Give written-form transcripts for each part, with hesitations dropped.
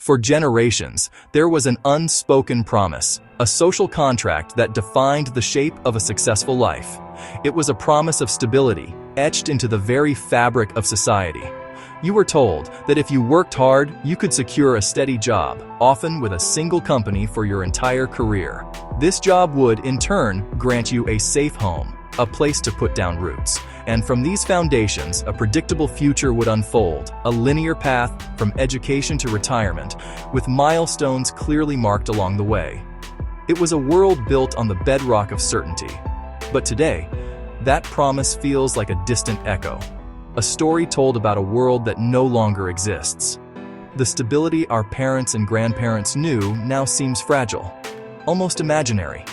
For generations, there was an unspoken promise, a social contract that defined the shape of a successful life. It was a promise of stability, etched into the very fabric of society. You were told that if you worked hard, you could secure a steady job, often with a single company for your entire career. This job would, in turn, grant you a safe home, a place to put down roots. And from these foundations, a predictable future would unfold, a linear path from education to retirement, with milestones clearly marked along the way. It was a world built on the bedrock of certainty. But today, that promise feels like a distant echo, a story told about a world that no longer exists. The stability our parents and grandparents knew now seems fragile, almost imaginary.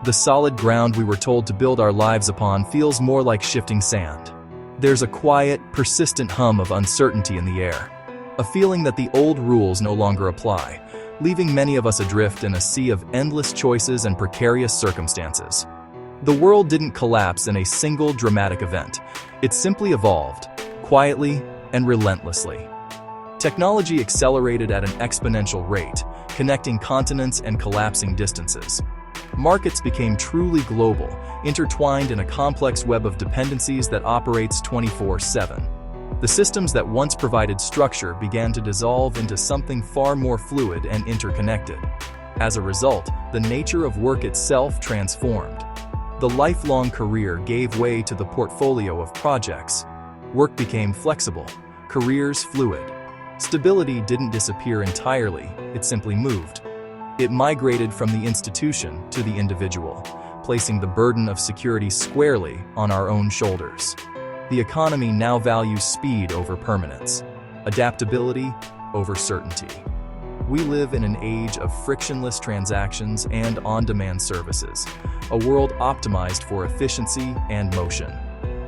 The solid ground we were told to build our lives upon feels more like shifting sand. There's a quiet, persistent hum of uncertainty in the air, a feeling that the old rules no longer apply, leaving many of us adrift in a sea of endless choices and precarious circumstances. The world didn't collapse in a single dramatic event. It simply evolved, quietly and relentlessly. Technology accelerated at an exponential rate, connecting continents and collapsing distances. Markets became truly global, intertwined in a complex web of dependencies that operates 24/7. The systems that once provided structure began to dissolve into something far more fluid and interconnected. As a result, the nature of work itself transformed. The lifelong career gave way to the portfolio of projects. Work became flexible, careers fluid. Stability didn't disappear entirely, it simply moved. It migrated from the institution to the individual, placing the burden of security squarely on our own shoulders. The economy now values speed over permanence, adaptability over certainty. We live in an age of frictionless transactions and on-demand services, a world optimized for efficiency and motion.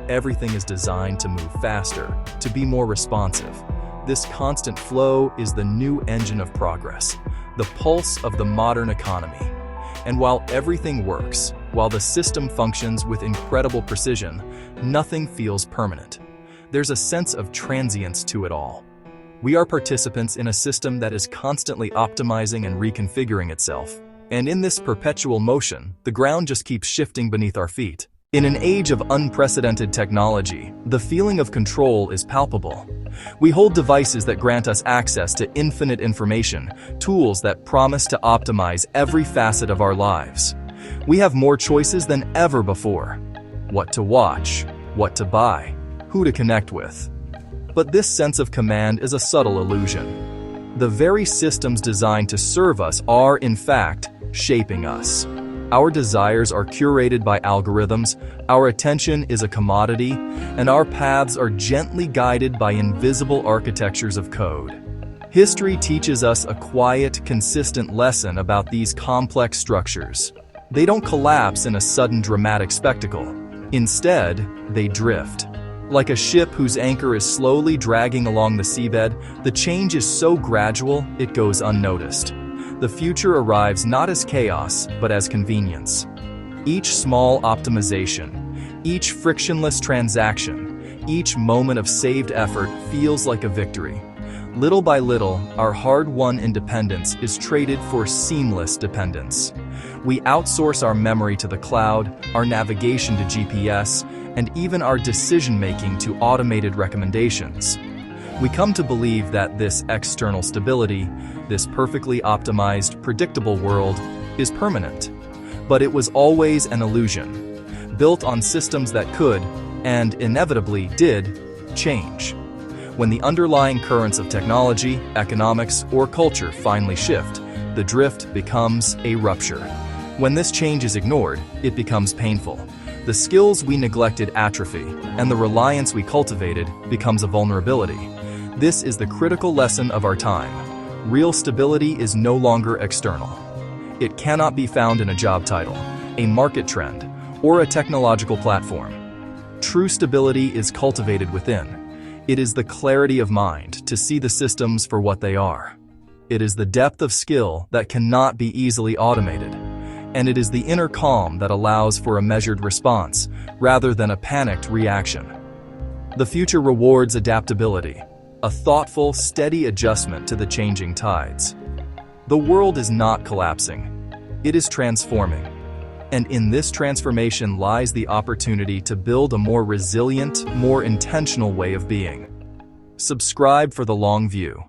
Everything is designed to move faster, to be more responsive. This constant flow is the new engine of progress, the pulse of the modern economy. And while everything works, while the system functions with incredible precision, nothing feels permanent. There's a sense of transience to it all. We are participants in a system that is constantly optimizing and reconfiguring itself. And in this perpetual motion, the ground just keeps shifting beneath our feet. In an age of unprecedented technology, the feeling of control is palpable. We hold devices that grant us access to infinite information, tools that promise to optimize every facet of our lives. We have more choices than ever before. What to watch, what to buy, who to connect with. But this sense of command is a subtle illusion. The very systems designed to serve us are, in fact, shaping us. Our desires are curated by algorithms, our attention is a commodity, and our paths are gently guided by invisible architectures of code. History teaches us a quiet, consistent lesson about these complex structures. They don't collapse in a sudden dramatic spectacle. Instead, they drift. Like a ship whose anchor is slowly dragging along the seabed, the change is so gradual it goes unnoticed. The future arrives not as chaos, but as convenience. Each small optimization, each frictionless transaction, each moment of saved effort feels like a victory. Little by little, our hard-won independence is traded for seamless dependence. We outsource our memory to the cloud, our navigation to GPS, and even our decision-making to automated recommendations. We come to believe that this external stability, this perfectly optimized, predictable world, is permanent. But it was always an illusion, built on systems that could, and inevitably did, change. When the underlying currents of technology, economics, or culture finally shift, the drift becomes a rupture. When this change is ignored, it becomes painful. The skills we neglected atrophy, and the reliance we cultivated becomes a vulnerability. This is the critical lesson of our time. Real stability is no longer external. It cannot be found in a job title, a market trend, or a technological platform. True stability is cultivated within. It is the clarity of mind to see the systems for what they are. It is the depth of skill that cannot be easily automated. And it is the inner calm that allows for a measured response, rather than a panicked reaction. The future rewards adaptability, a thoughtful, steady adjustment to the changing tides. The world is not collapsing. It is transforming. And in this transformation lies the opportunity to build a more resilient, more intentional way of being. Subscribe for the long view.